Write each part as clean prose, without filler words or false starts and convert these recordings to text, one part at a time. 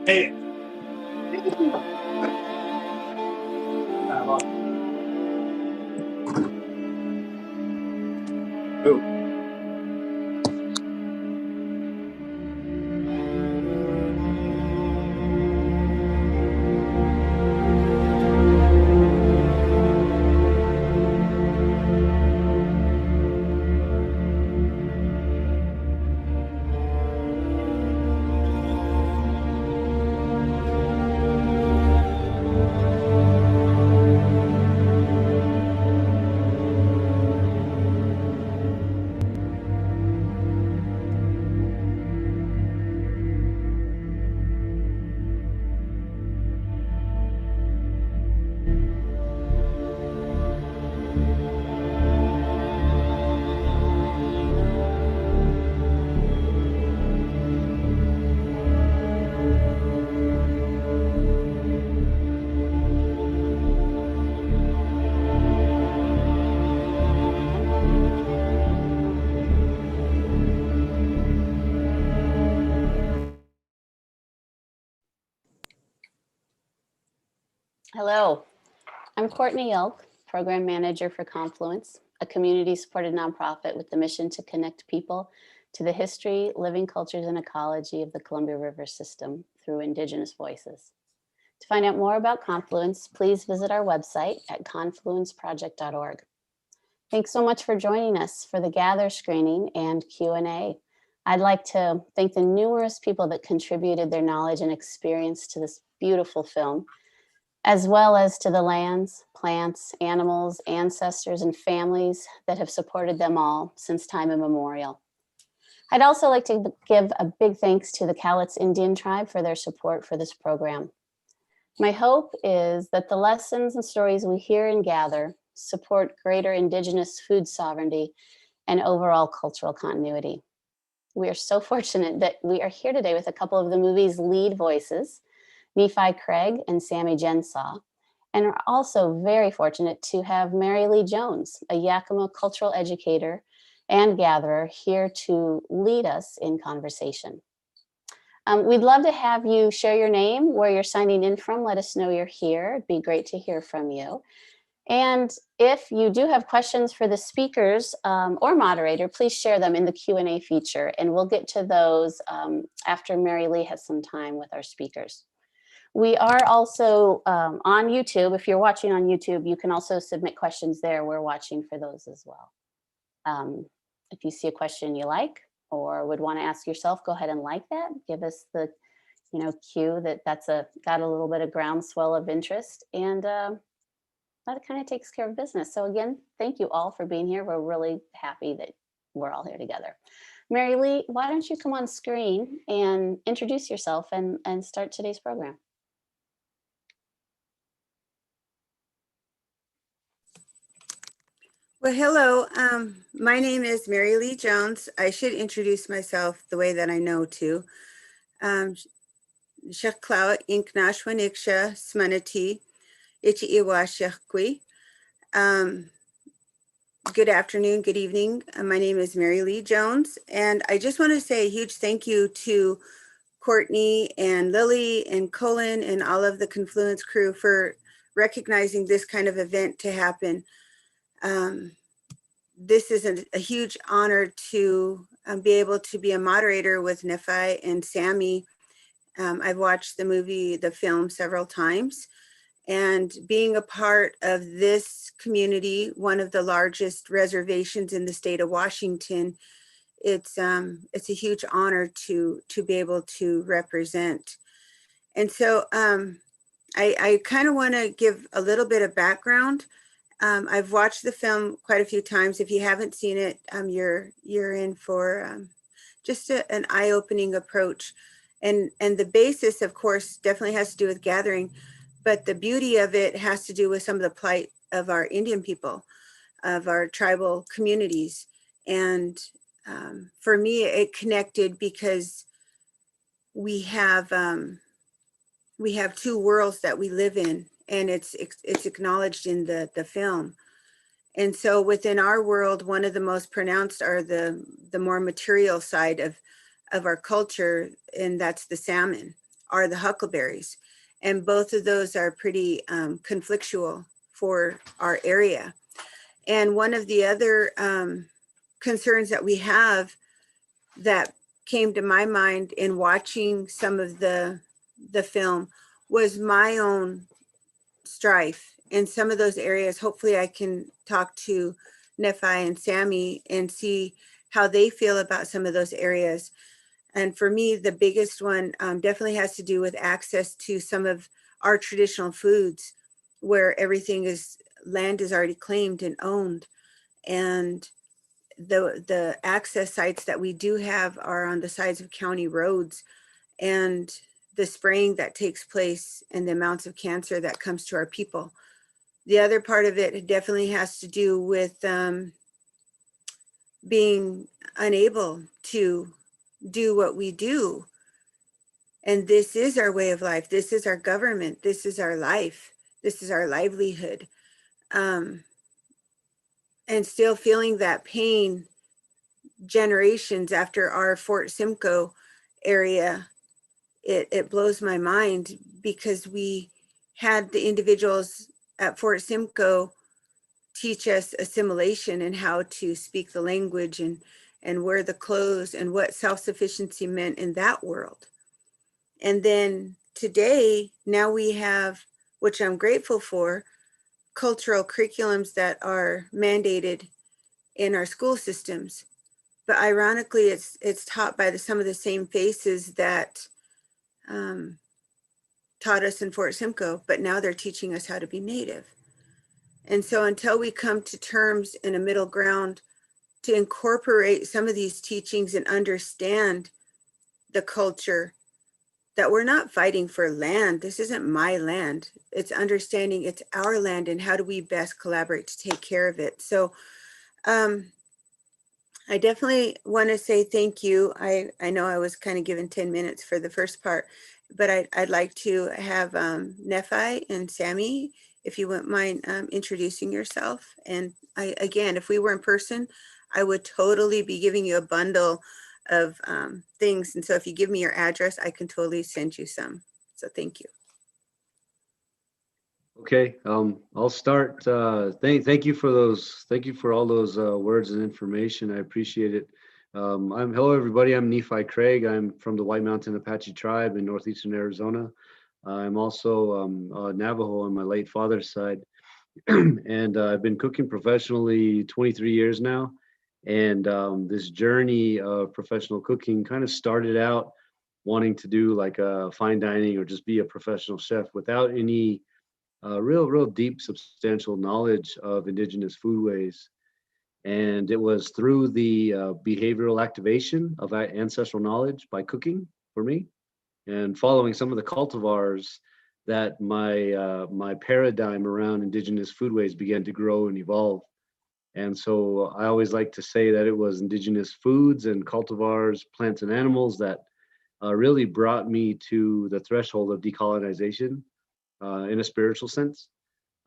Hey. Oh. Hello, I'm Courtney Elk, Program Manager for Confluence, a community-supported nonprofit with the mission to connect people to the history, living cultures, and ecology of the Columbia River system through Indigenous voices. To find out more about Confluence, please visit our website at confluenceproject.org. Thanks so much for joining us for the Gather screening and Q&A. I'd like to thank the numerous people that contributed their knowledge and experience to this beautiful film, as well as to the lands, plants, animals, ancestors, and families that have supported them all since time immemorial. I'd also like to give a big thanks to the Cowlitz Indian tribe for their support for this program. My hope is that the lessons and stories we hear and gather support greater Indigenous food sovereignty and overall cultural continuity. We are so fortunate that we are here today with a couple of the movie's lead voices, Nephi Craig and Sammy Gensaw, and are also very fortunate to have Mary Lee Jones, a Yakima cultural educator and gatherer, here to lead us in conversation. We'd love to have you share your name, where you're signing in from. Let us know you're here. It'd be great to hear from you. And if you do have questions for the speakers or moderator, please share them in the Q&A feature, and we'll get to those after Mary Lee has some time with our speakers. We are also on YouTube. If you're watching on YouTube, you can also submit questions there. We're watching for those as well. If you see a question you like or would want to ask yourself, go ahead and like that. Give us the cue that that's got a little bit of groundswell of interest, and that kind of takes care of business. So again, thank you all for being here. We're really happy that we're all here together. Mary Lee, why don't you come on screen and introduce yourself and start today's program? Well, hello. My name is Mary Lee Jones. I should introduce myself the way that I know to. Sheklau Inknashwaniksha Smanati Ichiiwa Shekwi. Good afternoon, good evening. My name is Mary Lee Jones, and I just want to say a huge thank you to Courtney and Lily and Colin and all of the Confluence crew for recognizing this kind of event to happen. This is a huge honor to be able to be a moderator with Nephi and Sammy. I've watched the film several times, and being a part of this community, one of the largest reservations in the state of Washington, it's a huge honor to be able to represent. And so I kind of want to give a little bit of background. I've watched the film quite a few times. If you haven't seen it, you're in for just an eye-opening approach. And the basis, of course, definitely has to do with gathering, but the beauty of it has to do with some of the plight of our Indian people, of our tribal communities. And for me, it connected because we have two worlds that we live in, and it's acknowledged in the film. And so within our world, one of the most pronounced are the more material side of our culture, and that's the salmon. are the huckleberries. And both of those are pretty conflictual for our area. And one of the other concerns that we have that came to my mind in watching some of the film was my own strife in some of those areas. Hopefully I can talk to Nephi and Sammy and see how they feel about some of those areas. And for me, the biggest one definitely has to do with access to some of our traditional foods, where everything is, land is already claimed and owned. And the access sites that we do have are on the sides of county roads, and the spraying that takes place and the amounts of cancer that comes to our people. The other part of it definitely has to do with being unable to do what we do. And this is our way of life. This is our government. This is our life. This is our livelihood. And still feeling that pain generations after our Fort Simcoe area, it blows my mind, because we had the individuals at Fort Simcoe teach us assimilation and how to speak the language and wear the clothes and what self-sufficiency meant in that world. And then today, now we have, which I'm grateful for, cultural curriculums that are mandated in our school systems. But ironically, it's taught by some of the same faces that taught us in Fort Simcoe, but now they're teaching us how to be Native. And so until we come to terms in a middle ground to incorporate some of these teachings and understand the culture, that we're not fighting for land. This isn't my land. It's understanding it's our land, and how do we best collaborate to take care of it. So I definitely want to say thank you. I know I was kind of given 10 minutes for the first part, but I'd like to have Nephi and Sammy, if you wouldn't mind introducing yourself. And again, if we were in person, I would totally be giving you a bundle of things. And so if you give me your address, I can totally send you some. So thank you. Okay, I'll start. Thank you for those. Thank you for all those words and information. I appreciate it. Hello everybody. I'm Nephi Craig. I'm from the White Mountain Apache tribe in northeastern Arizona. I'm also Navajo on my late father's side, and I've been cooking professionally 23 years now. And this journey of professional cooking kind of started out wanting to do like a fine dining or just be a professional chef without any real deep, substantial knowledge of indigenous foodways. And it was through the behavioral activation of that ancestral knowledge by cooking for me, and following some of the cultivars, that my paradigm around indigenous foodways began to grow and evolve. And so I always like to say that it was indigenous foods and cultivars, plants and animals that really brought me to the threshold of decolonization in a spiritual sense.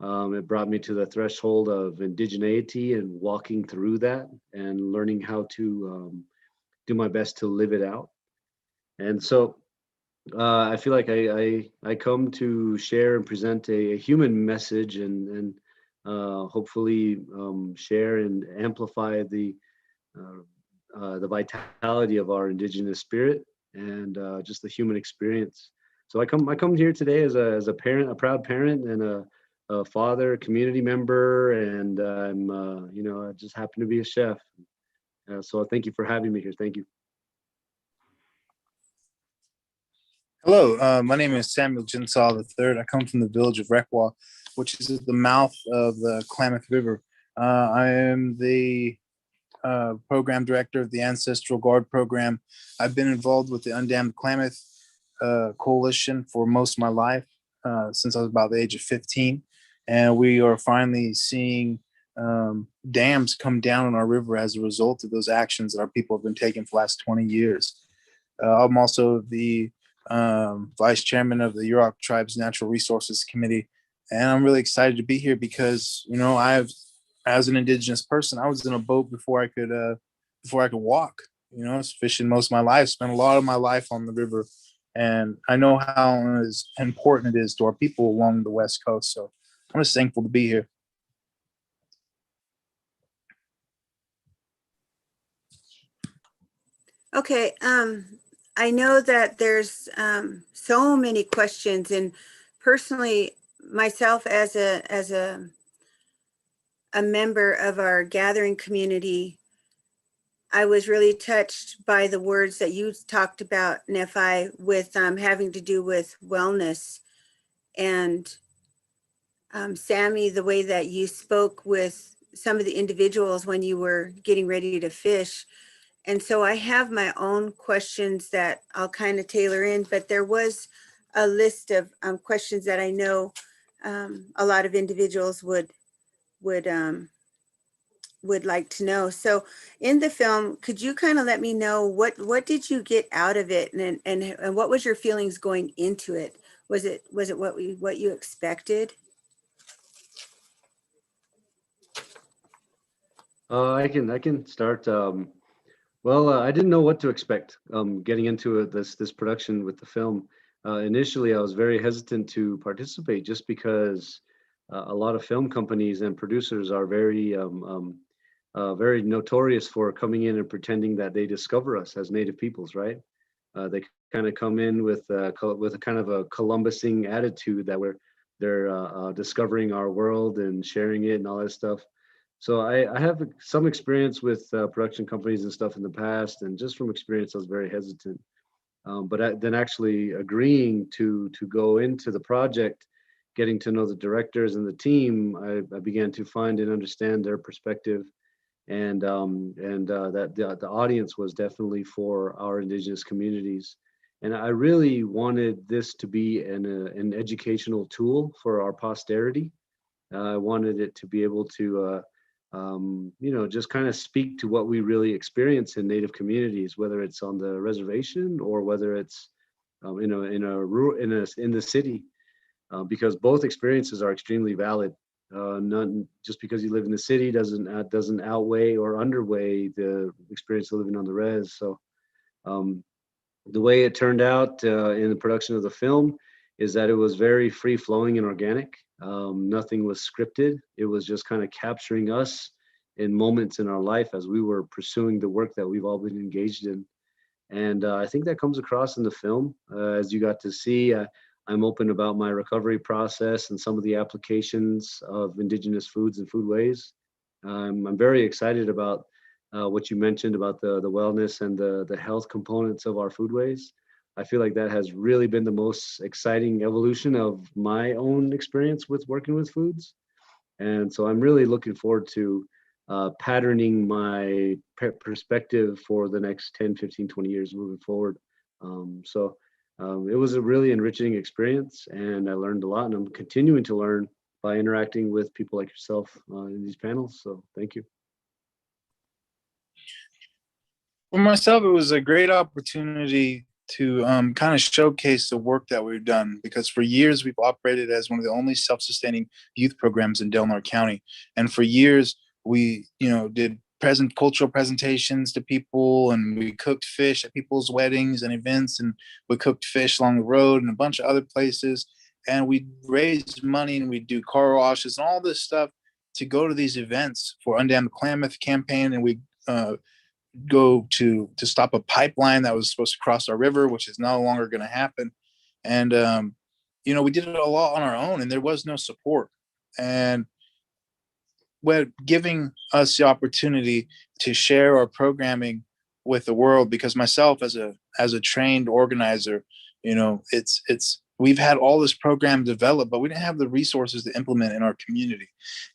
It brought me to the threshold of indigeneity and walking through that and learning how to do my best to live it out. And so I feel like I come to share and present a human message, and hopefully share and amplify the vitality of our indigenous spirit and just the human experience. So I come here today as a parent, a proud parent, and a father, a community member, and I'm I just happen to be a chef. So thank you for having me here. Thank you. Hello, my name is Samuel Jinsal III. I come from the village of Requa, which is at the mouth of the Klamath River. I am the program director of the Ancestral Guard program. I've been involved with the Undammed Klamath Coalition for most of my life, since I was about the age of 15. And we are finally seeing dams come down on our river as a result of those actions that our people have been taking for the last 20 years. I'm also the vice chairman of the Yurok Tribe's Natural Resources Committee. And I'm really excited to be here because, as an indigenous person, I was in a boat before I could walk. I was fishing most of my life, spent a lot of my life on the river. And I know how important it is to our people along the West Coast. So I'm just thankful to be here. Okay, I know that there's so many questions, and personally, myself as a member of our gathering community, I was really touched by the words that you talked about, Nephi, with having to do with wellness. And Sammy, the way that you spoke with some of the individuals when you were getting ready to fish. And so I have my own questions that I'll kind of tailor in, but there was a list of questions that I know a lot of individuals would like to know. So in the film, could you kind of let me know what did you get out of it, and what was your feelings going into it? Was it what you expected? I can start. Well, I didn't know what to expect getting into this production with the film. Initially, I was very hesitant to participate just because a lot of film companies and producers are very notorious for coming in and pretending that they discover us as Native peoples, right? They kind of come in with with a kind of a Columbusing attitude that they're discovering our world and sharing it and all that stuff. So I have some experience with production companies and stuff in the past, and just from experience, I was very hesitant. Then actually agreeing to go into the project, getting to know the directors and the team, I began to find and understand their perspective, and that the audience was definitely for our indigenous communities. And I really wanted this to be an educational tool for our posterity. I wanted it to be able to just kind of speak to what we really experience in Native communities, whether it's on the reservation or whether it's in the city, because both experiences are extremely valid. None just because you live in the city doesn't outweigh or underweigh the experience of living on the res. So the way it turned out in the production of the film is that it was very free flowing and organic. Nothing was scripted. It was just kind of capturing us in moments in our life as we were pursuing the work that we've all been engaged in. And I think that comes across in the film. As you got to see, I'm open about my recovery process and some of the applications of indigenous foods and foodways. I'm very excited about what you mentioned about the wellness and the health components of our foodways. I feel like that has really been the most exciting evolution of my own experience with working with foods. And so I'm really looking forward to patterning my perspective for the next 10, 15, 20 years moving forward. It was a really enriching experience, and I learned a lot, and I'm continuing to learn by interacting with people like yourself in these panels. So thank you. For myself, it was a great opportunity to kind of showcase the work that we've done, because for years we've operated as one of the only self-sustaining youth programs in Del Norte County. And for years we, did cultural presentations to people, and we cooked fish at people's weddings and events, and we cooked fish along the road and a bunch of other places. And we raised money, and we do car washes and all this stuff to go to these events for Undam the Klamath campaign. And we go to stop a pipeline that was supposed to cross our river, which is no longer going to happen. And we did it a lot on our own, and there was no support. And when giving us the opportunity to share our programming with the world, because myself as a trained organizer, it's we've had all this program developed, but we didn't have the resources to implement in our community.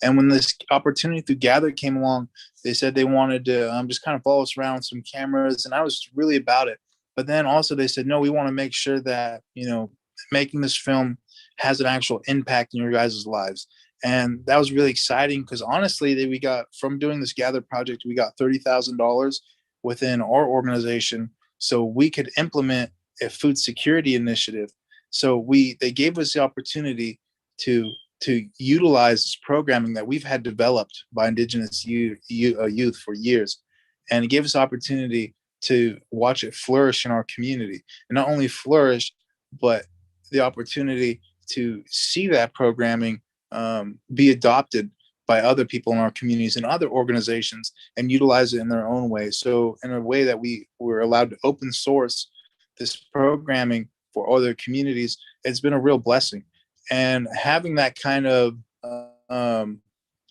And when this opportunity through Gather came along, they said they wanted to just kind of follow us around with some cameras, and I was really about it. But then also they said, no, we want to make sure that making this film has an actual impact in your guys' lives. And that was really exciting, because honestly, we got, from doing this Gather project, we got $30,000 within our organization so we could implement a food security initiative. So they gave us the opportunity to utilize this programming that we've had developed by indigenous youth for years, and it gave us opportunity to watch it flourish in our community, and not only flourish, but the opportunity to see that programming be adopted by other people in our communities and other organizations and utilize it in their own way. So in a way that we were allowed to open source this programming for other communities, it's been a real blessing. And having that kind of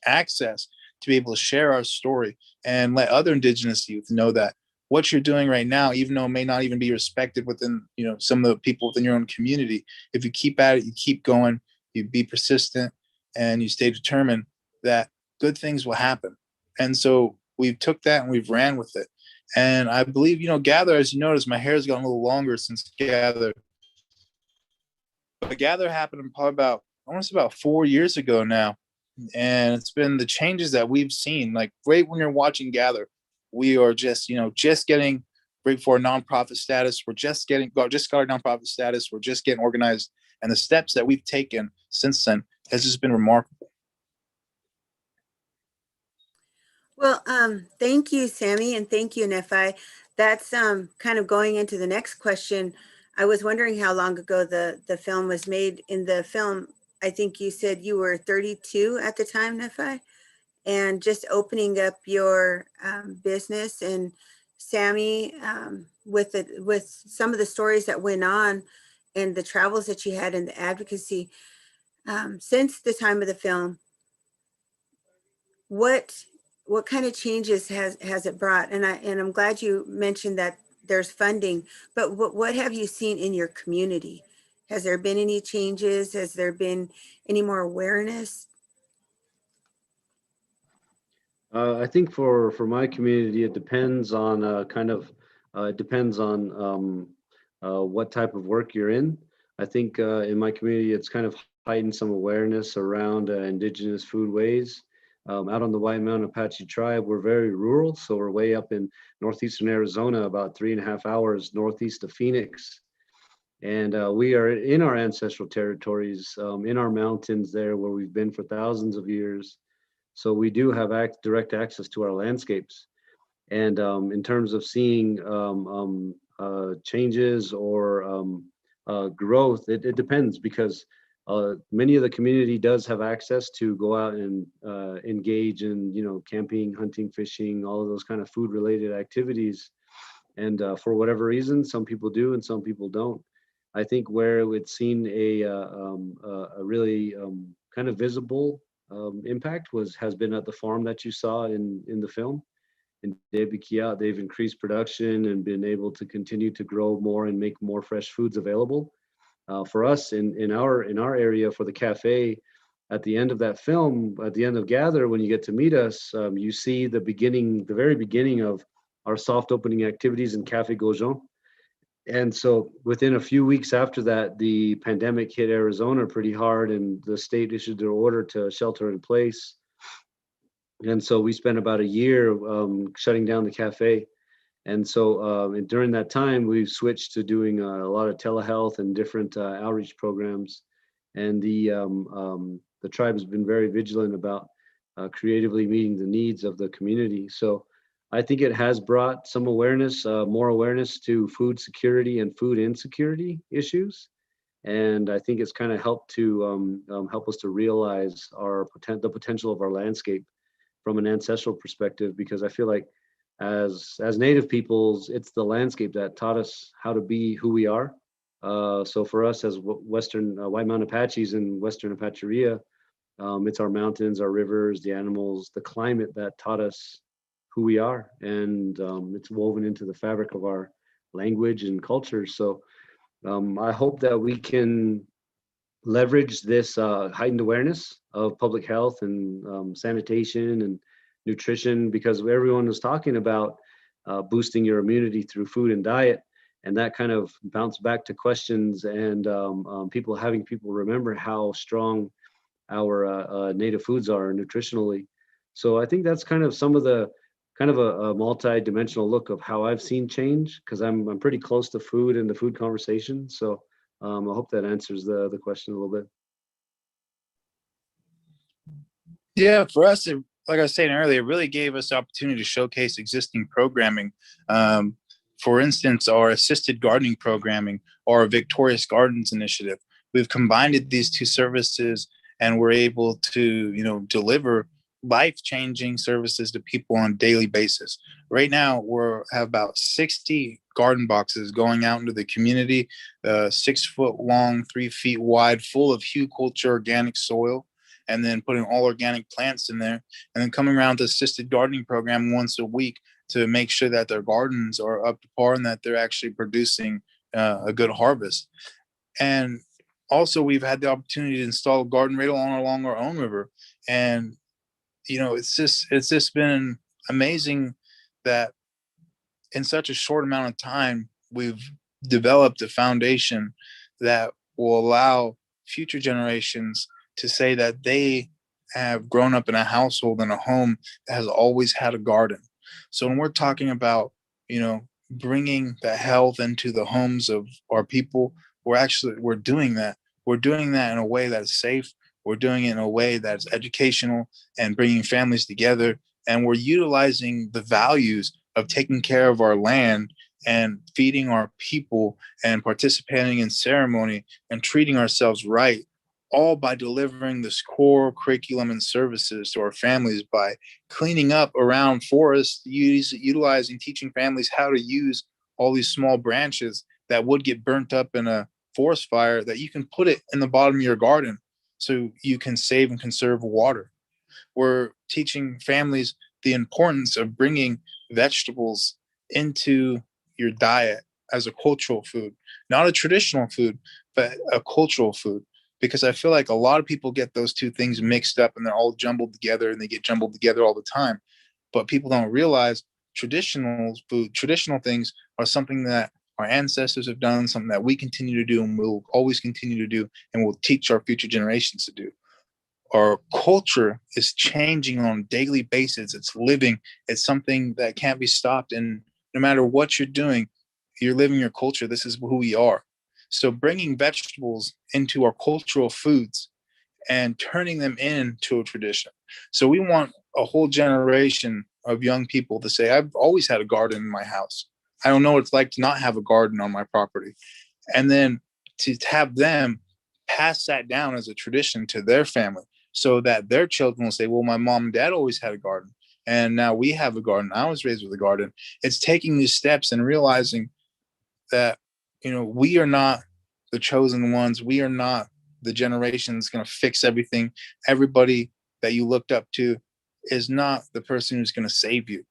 access to be able to share our story and let other Indigenous youth know that what you're doing right now, even though it may not even be respected within, some of the people within your own community, if you keep at it, you keep going, you be persistent, and you stay determined, that good things will happen. And so we took that and we've ran with it. And I believe, Gather, as you notice, my hair's gotten a little longer since Gather. But Gather happened probably I want to say about 4 years ago now. And it's been the changes that we've seen. Like right when you're watching Gather, we are just getting right for nonprofit status. We're just got our nonprofit status. We're just getting organized. And the steps that we've taken since then has just been remarkable. Well, thank you, Sammy, and thank you, Nephi. That's kind of going into the next question. I was wondering how long ago the film was made. In the film, I think you said you were 32 at the time, Nephi, and just opening up your business. And Sammy, with some of the stories that went on and the travels that you had and the advocacy, since the time of the film, what kind of changes has it brought? And I'm glad you mentioned that there's funding, but what have you seen in your community? Has there been any changes? Has there been any more awareness? I think for my community, it depends on it depends on what type of work you're in. I think in my community, it's kind of heightened some awareness around indigenous foodways. Out on the White Mountain Apache tribe, we're very rural, so we're way up in northeastern Arizona, about 3.5 hours northeast of Phoenix. And we are in our ancestral territories, in our mountains there where we've been for thousands of years. So we do have direct access to our landscapes. And in terms of seeing changes or growth, it depends, because many of the community does have access to go out and engage in, camping, hunting, fishing, all of those kind of food related activities. And for whatever reason, some people do and some people don't. I think where it's seen a really kind of visible impact has been at the farm that you saw in the film. In Debikia, they've increased production and been able to continue to grow more and make more fresh foods available. For us in our area for the cafe, at the end of that film, at the end of Gather, when you get to meet us, you see the very beginning of our soft opening activities in Cafe Gaujon. And so within a few weeks after that, the pandemic hit Arizona pretty hard, and the state issued their order to shelter in place. And so we spent about a year shutting down the cafe. And so during that time, we switched to doing a lot of telehealth and different outreach programs. And the tribe has been very vigilant about creatively meeting the needs of the community. So I think it has brought some awareness, more awareness to food security and food insecurity issues. And I think it's kind of helped to help us to realize the potential of our landscape from an ancestral perspective, because I feel like as Native peoples, it's the landscape that taught us how to be who we are. So for us as Western White Mountain Apaches in Western Apacheria, it's our mountains, our rivers, the animals, the climate that taught us who we are, and it's woven into the fabric of our language and culture. So I hope that we can leverage this heightened awareness of public health and sanitation and nutrition, because everyone was talking about boosting your immunity through food and diet, and that kind of bounced back to questions and people remember how strong our native foods are nutritionally. So I think that's kind of some of the kind of a multi-dimensional look of how I've seen change, because I'm pretty close to food and the food conversation. So I hope that answers the question a little bit. Yeah, for us, like I was saying earlier, it really gave us the opportunity to showcase existing programming. For instance, our assisted gardening programming or our Victorious Gardens initiative. We've combined these two services and we're able to, deliver life-changing services to people on a daily basis. Right now, have about 60 garden boxes going out into the community, 6 foot long, 3 feet wide, full of Hue Culture organic soil, and then putting all organic plants in there, and then coming around to assisted gardening program once a week to make sure that their gardens are up to par and that they're actually producing a good harvest. And also, we've had the opportunity to install a garden radar along our own river, and it's just been amazing that in such a short amount of time we've developed a foundation that will allow future generations to say that they have grown up in a household and a home that has always had a garden. So when we're talking about, bringing the health into the homes of our people, we're doing that. We're doing that in a way that's safe. We're doing it in a way that's educational and bringing families together. And we're utilizing the values of taking care of our land and feeding our people and participating in ceremony and treating ourselves right, all by delivering this core curriculum and services to our families by cleaning up around forests, utilizing, teaching families how to use all these small branches that would get burnt up in a forest fire, that you can put it in the bottom of your garden so you can save and conserve water. We're teaching families the importance of bringing vegetables into your diet as a cultural food, not a traditional food, but a cultural food. Because I feel like a lot of people get those two things mixed up and they're all jumbled together and they get jumbled together all the time. But people don't realize traditional food, traditional things are something that our ancestors have done, something that we continue to do and will always continue to do and will teach our future generations to do. Our culture is changing on a daily basis. It's living. It's something that can't be stopped. And no matter what you're doing, you're living your culture. This is who we are. So bringing vegetables into our cultural foods and turning them into a tradition. So we want a whole generation of young people to say, I've always had a garden in my house. I don't know what it's like to not have a garden on my property. And then to have them pass that down as a tradition to their family so that their children will say, well, my mom and dad always had a garden. And now we have a garden. I was raised with a garden. It's taking these steps and realizing that, we are not the chosen ones. We are not the generation that's going to fix everything. Everybody that you looked up to is not the person who's going to save you.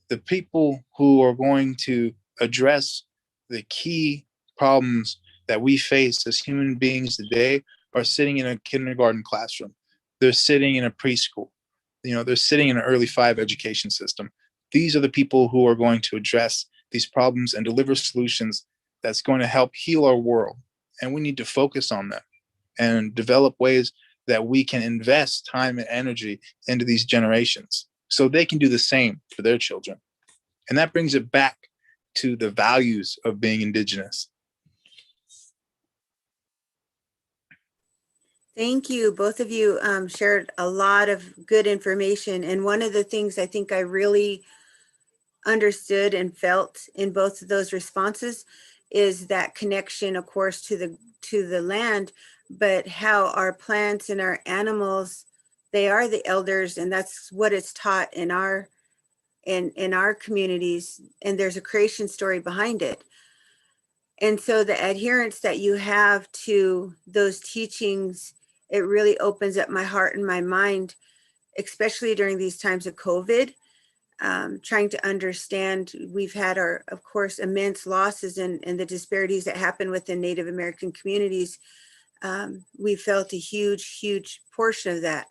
The people who are going to address the key problems that we face as human beings today are sitting in a kindergarten classroom. They're sitting in a preschool. They're sitting in an early 5 education system. These are the people who are going to address these problems and deliver solutions that's going to help heal our world. And we need to focus on them and develop ways that we can invest time and energy into these generations so they can do the same for their children. And that brings it back to the values of being Indigenous. Thank you. Both of you shared a lot of good information. And one of the things I think I really understood and felt in both of those responses is that connection, of course, to the land, but how our plants and our animals, they are the elders, and that's what it's taught in our communities. And there's a creation story behind it. And so the adherence that you have to those teachings, it really opens up my heart and my mind, especially during these times of COVID. Trying to understand, we've had of course, immense losses and the disparities that happen within Native American communities. We felt a huge portion of that.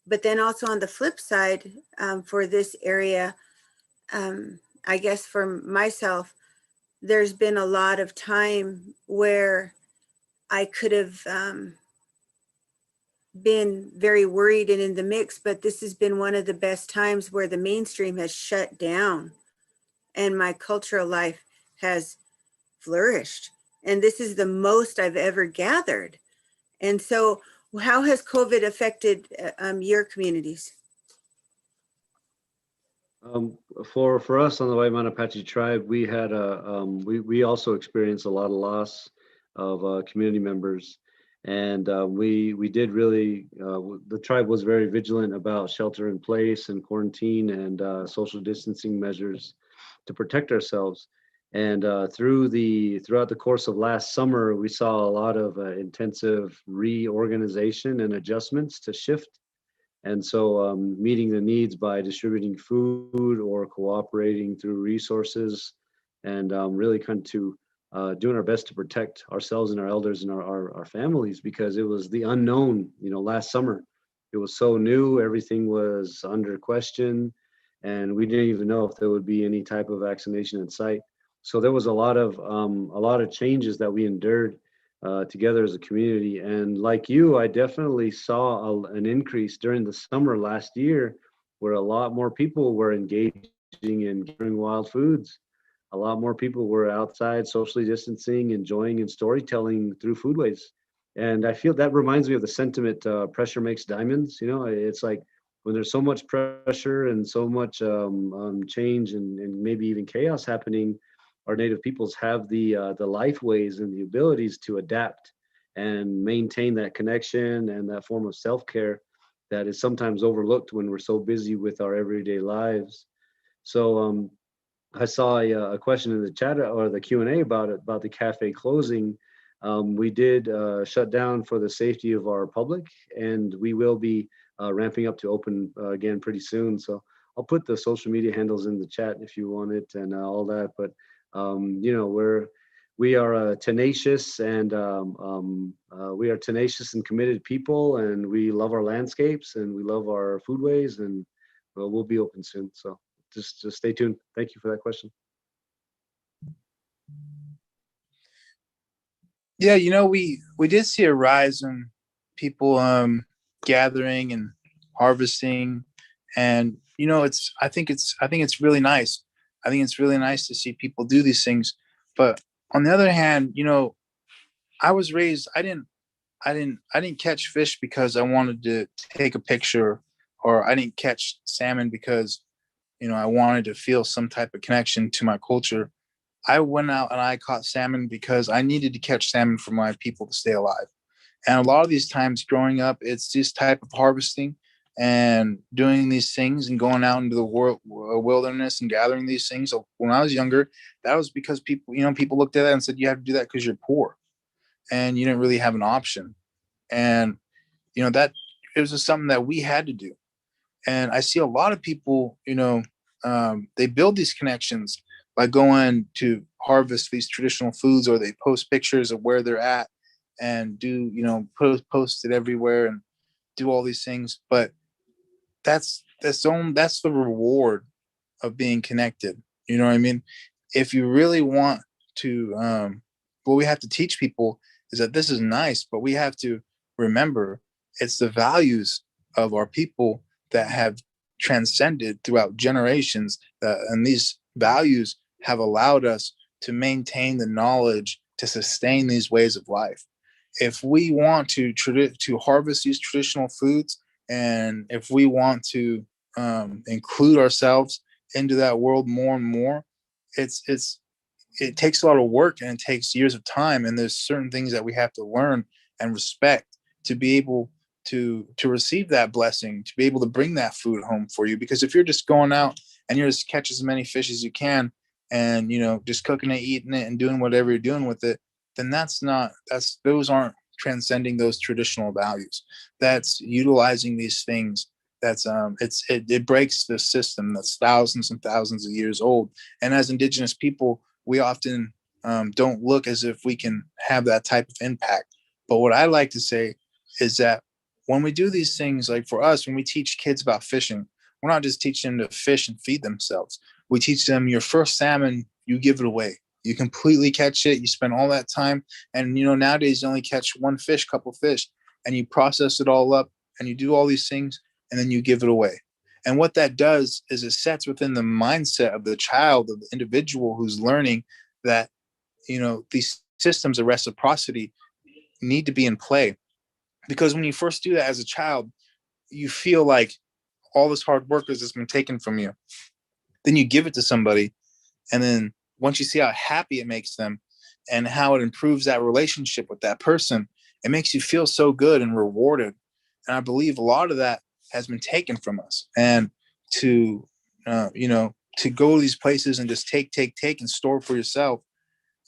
But then also on the flip side, for this area, I guess for myself, there's been a lot of time where I could have been very worried and in the mix, but this has been one of the best times where the mainstream has shut down and my cultural life has flourished. And this is the most I've ever gathered. And so how has COVID affected your communities? For us on the White Mountain Apache tribe, we had we also experienced a lot of loss of community members, and we did really the tribe was very vigilant about shelter in place and quarantine and social distancing measures to protect ourselves. And throughout the course of last summer, we saw a lot of intensive reorganization and adjustments to shift. And so, meeting the needs by distributing food or cooperating through resources, and really kind of to doing our best to protect ourselves and our elders and our families, because it was the unknown. Last summer, it was so new, everything was under question, and we didn't even know if there would be any type of vaccination in sight. So there was a lot of changes that we endured together as a community. And like you, I definitely saw an increase during the summer last year, where a lot more people were engaging in gathering wild foods. A lot more people were outside socially distancing, enjoying and storytelling through foodways. And I feel that reminds me of the sentiment, pressure makes diamonds. It's like when there's so much pressure and so much change and maybe even chaos happening, our native peoples have the life ways and the abilities to adapt and maintain that connection and that form of self-care that is sometimes overlooked when we're so busy with our everyday lives. So I saw a question in the chat or the Q&A about the cafe closing. We did shut down for the safety of our public, and we will be ramping up to open again pretty soon. So I'll put the social media handles in the chat if you want it and all that. But we are tenacious and we are tenacious and committed people, and we love our landscapes and we love our foodways, and we'll be open soon. So just stay tuned. Thank you for that question. Yeah, we did see a rise in people gathering and harvesting, and I think it's really nice. I think it's really nice to see people do these things. But on the other hand, I was raised, I didn't catch fish because I wanted to take a picture, or I didn't catch salmon because I wanted to feel some type of connection to my culture. I went out and I caught salmon because I needed to catch salmon for my people to stay alive. And a lot of these times growing up, it's this type of harvesting and doing these things and going out into the wilderness and gathering these things. So when I was younger, that was because people looked at that and said, you have to do that because you're poor and you didn't really have an option. And, that it was just something that we had to do. And I see a lot of people, they build these connections by going to harvest these traditional foods, or they post pictures of where they're at and do, post it everywhere and do all these things. But that's the reward of being connected. You know what I mean? If you really want to, what we have to teach people is that this is nice, but we have to remember it's the values of our people that have transcended throughout generations, and these values have allowed us to maintain the knowledge to sustain these ways of life. If we want to harvest these traditional foods, and if we want to include ourselves into that world more and more, it takes a lot of work and it takes years of time, and there's certain things that we have to learn and respect to be able to receive that blessing, to be able to bring that food home for you. Because if you're just going out and you're just catching as many fish as you can and just cooking it, eating it, and doing whatever you're doing with it, then those aren't transcending those traditional values. That's utilizing these things. It breaks the system that's thousands and thousands of years old. And as Indigenous people, we often don't look as if we can have that type of impact. But what I like to say is that when we do these things, like for us, when we teach kids about fishing, we're not just teaching them to fish and feed themselves. We teach them your first salmon, you give it away. You completely catch it. You spend all that time. And, nowadays you only catch one fish, couple fish, and you process it all up and you do all these things, and then you give it away. And what that does is it sets within the mindset of the child, of the individual who's learning that, these systems of reciprocity need to be in play. Because when you first do that as a child, you feel like all this hard work has just been taken from you. then you give it to somebody, and then once you see how happy it makes them and how it improves that relationship with that person, it makes you feel so good and rewarded. And I believe a lot of that has been taken from us. And to to go to these places and just take and store for yourself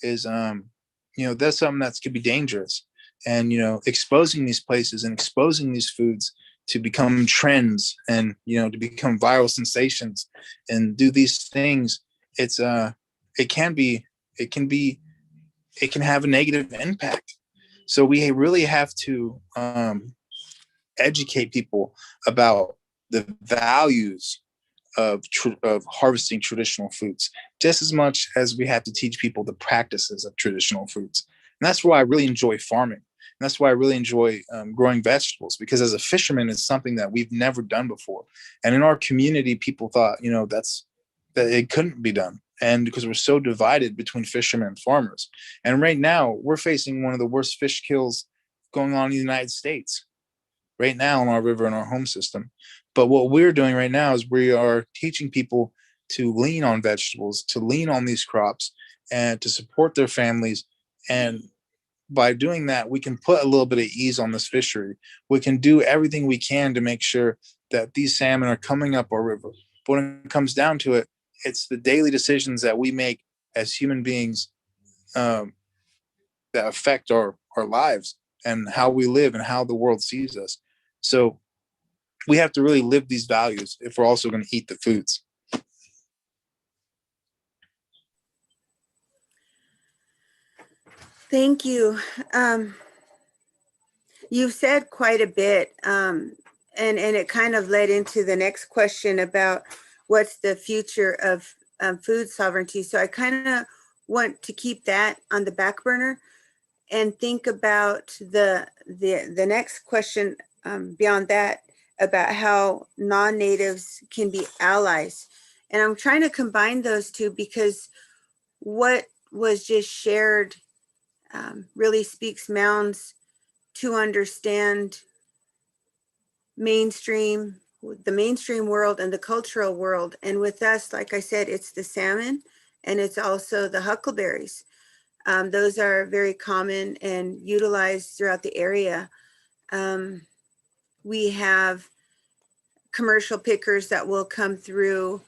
is that's something that could be dangerous. And exposing these places and exposing these foods to become trends and to become viral sensations and do these things, it's it can be it can be it can have a negative impact. So we really have to educate people about the values of harvesting traditional foods, just as much as we have to teach people the practices of traditional foods. And that's why I really enjoy farming. And that's why I really enjoy growing vegetables, because as a fisherman, it's something that we've never done before. And in our community, people thought, that it couldn't be done. And because we're so divided between fishermen and farmers. And right now, we're facing one of the worst fish kills going on in the United States right now in our river and our home system. But what we're doing right now is we are teaching people to lean on vegetables, to lean on these crops, and to support their families. And by doing that, we can put a little bit of ease on this fishery. We can do everything we can to make sure that these salmon are coming up our river. But when it comes down to it, it's the daily decisions that we make as human beings that affect our lives and how we live and how the world sees us. So we have to really live these values if we're also going to eat the foods. Thank you. You've said quite a bit, and it kind of led into the next question about what's the future of food sovereignty. So I kind of want to keep that on the back burner and think about the next question beyond that, about how non-natives can be allies. And I'm trying to combine those two, because what was just shared really speaks mounds to understand the mainstream world and the cultural world. And with us, like I said, it's the salmon and it's also the huckleberries. Those are very common and utilized throughout the area. We have commercial pickers that will come through,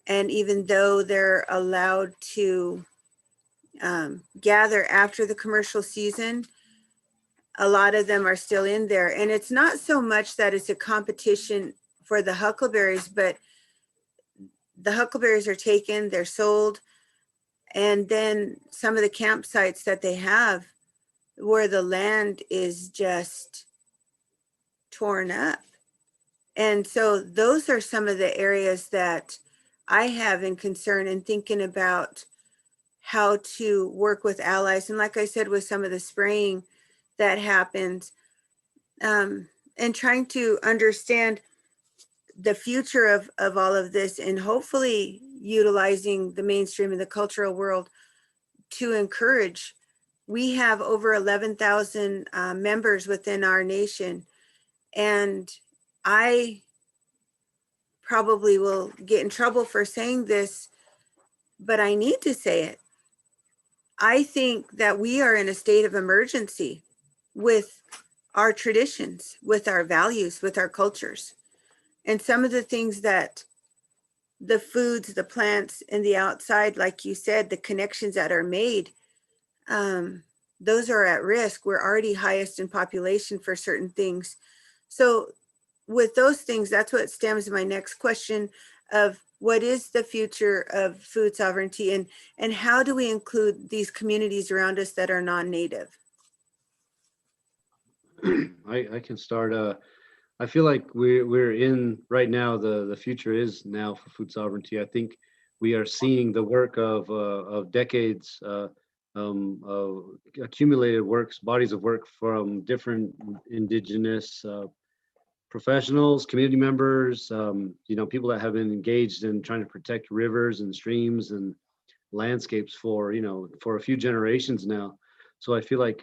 and even though they're allowed to gather after the commercial season, a lot of them are still in there. And it's not so much that it's a competition for the huckleberries, but the huckleberries are taken, they're sold, and then some of the campsites that they have where the land is just torn up. And so those are some of the areas that I have in concern in thinking about how to work with allies. And like I said, with some of the spraying that happens, and trying to understand the future of all of this, and hopefully utilizing the mainstream and the cultural world to encourage. We have over 11,000 members within our nation, and I probably will get in trouble for saying this, but I need to say it. I think that we are in a state of emergency with our traditions, with our values, with our cultures. And some of the things that the foods, the plants, and the outside, like you said, the connections that are made, those are at risk. We're already highest in population for certain things. So with those things, that's what stems my next question of what is the future of food sovereignty, and how do we include these communities around us that are non-native? I can start. I feel like we're in right now. The future is now for food sovereignty. I think we are seeing the work of decades of accumulated works, bodies of work from different indigenous professionals, community members, people that have been engaged in trying to protect rivers and streams and landscapes for a few generations now. So I feel like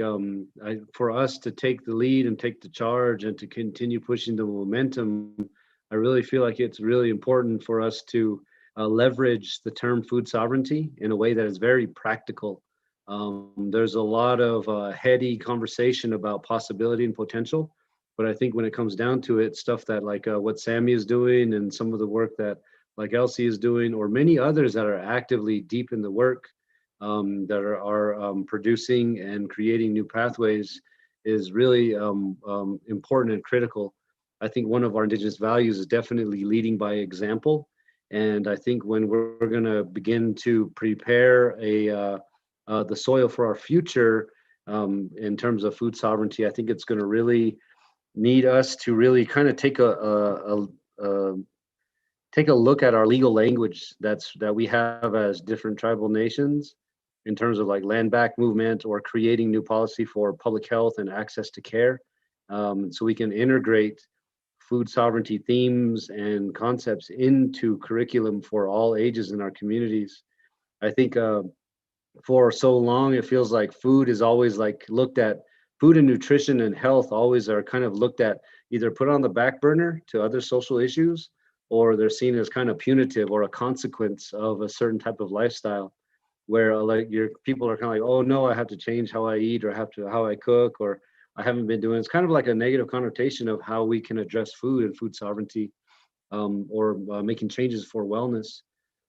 for us to take the lead and take the charge and to continue pushing the momentum, I really feel like it's really important for us to leverage the term food sovereignty in a way that is very practical. There's a lot of heady conversation about possibility and potential, but I think when it comes down to it, stuff that like what Sammy is doing and some of the work that like Elsie is doing, or many others that are actively deep in the work, that are producing and creating new pathways, is really important and critical. I think one of our indigenous values is definitely leading by example. And I think when we're going to begin to prepare the soil for our future, in terms of food sovereignty, I think it's going to really need us to really kind of take a look at our legal language that we have as different tribal nations, in terms of like land back movement or creating new policy for public health and access to care, so we can integrate food sovereignty themes and concepts into curriculum for all ages in our communities. I think for so long it feels like food is always like looked at, food and nutrition and health always are kind of looked at, either put on the back burner to other social issues, or they're seen as kind of punitive or a consequence of a certain type of lifestyle, where like your people are kind of like, oh no, I have to change how I eat, or have to how I cook, or I haven't been doing. It's kind of like a negative connotation of how we can address food and food sovereignty, or making changes for wellness.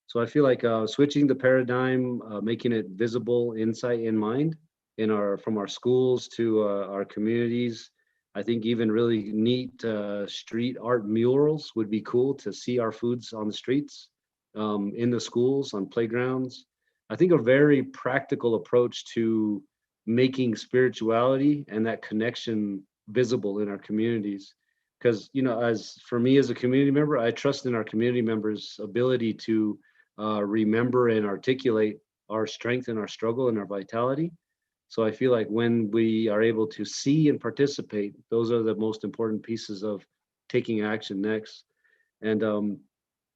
So I feel like switching the paradigm, making it visible, insight in mind, in our from our schools to our communities. I think even really neat street art murals would be cool to see our foods on the streets, in the schools, on playgrounds. I think a very practical approach to making spirituality and that connection visible in our communities. Because, you know, as for me as a community member, I trust in our community members' ability to remember and articulate our strength and our struggle and our vitality. So I feel like when we are able to see and participate, those are the most important pieces of taking action next. And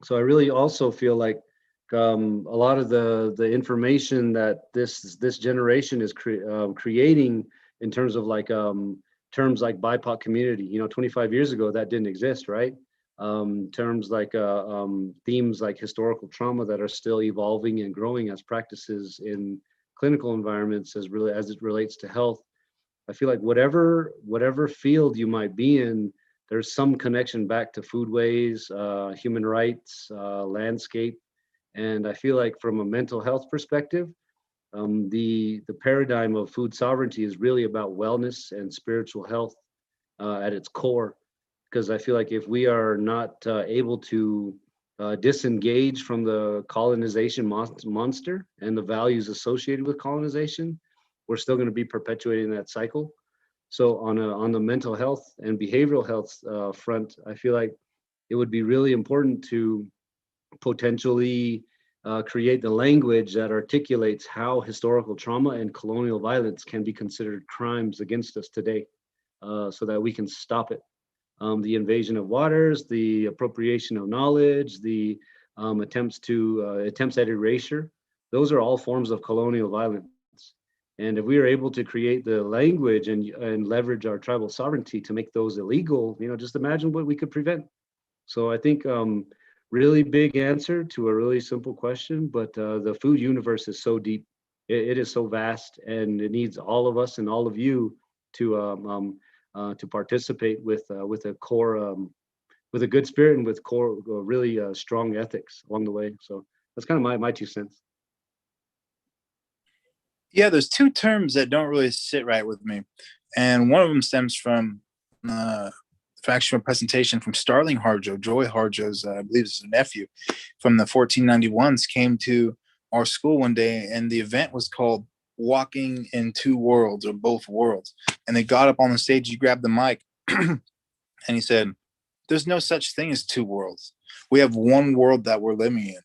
so I really also feel like a lot of the information that this generation is creating, in terms of like terms like BIPOC community. You know, 25 years ago that didn't exist, right? Terms like themes like historical trauma that are still evolving and growing as practices in clinical environments, as it relates to health. I feel like whatever field you might be in, there's some connection back to foodways, human rights, landscape. And I feel like from a mental health perspective, the paradigm of food sovereignty is really about wellness and spiritual health at its core. Because I feel like if we are not able to disengage from the colonization monster and the values associated with colonization, we're still going to be perpetuating that cycle. So on the mental health and behavioral health front, I feel like it would be really important to potentially create the language that articulates how historical trauma and colonial violence can be considered crimes against us today, so that we can stop it. The invasion of waters, the appropriation of knowledge, the attempts at erasure, those are all forms of colonial violence. And if we are able to create the language and leverage our tribal sovereignty to make those illegal, you know, just imagine what we could prevent. So I think really big answer to a really simple question, but the food universe is so deep. It is so vast, and it needs all of us and all of you to participate with a core, with a good spirit and with core really strong ethics along the way. So that's kind of my 2 cents. Yeah, there's two terms that don't really sit right with me, and one of them stems from actual presentation from Starling Harjo, Joy Harjo's, I believe it's a nephew, from the 1491s, came to our school one day, and the event was called Walking in Two Worlds, or Both Worlds. And they got up on the stage, he grabbed the mic, and he said, "There's no such thing as two worlds. We have one world that we're living in."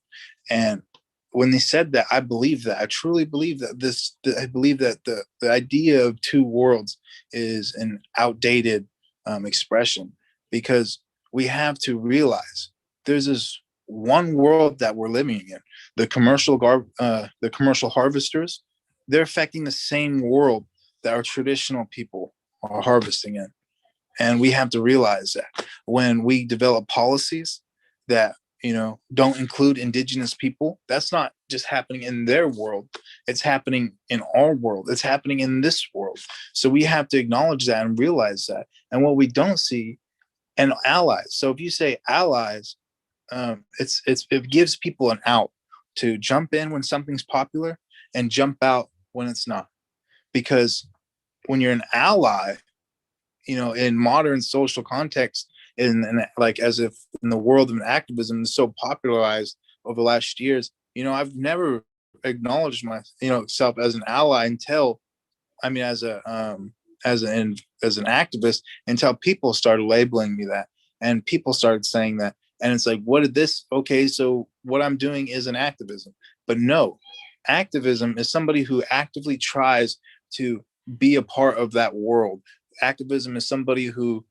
And when they said that, I believe that. I truly believe that I believe that the idea of two worlds is an outdated expression, because we have to realize there's this one world that we're living in. The commercial harvesters, they're affecting the same world that our traditional people are harvesting in. And we have to realize that when we develop policies that, don't include indigenous people, that's not just happening in their world. It's happening in our world. It's happening in this world. So we have to acknowledge that and realize that. And what we don't see, and allies. So if you say allies, it gives people an out to jump in when something's popular and jump out when it's not. Because when you're an ally, in modern social context, and like as if in the world of activism is so popularized over the last years, I've never acknowledged my self as an ally until, I mean, as an activist, until people started labeling me that, and people started saying that, and it's like, what did this? Okay, so what I'm doing is an activism, but no, activism is somebody who actively tries to be a part of that world. Activism is somebody who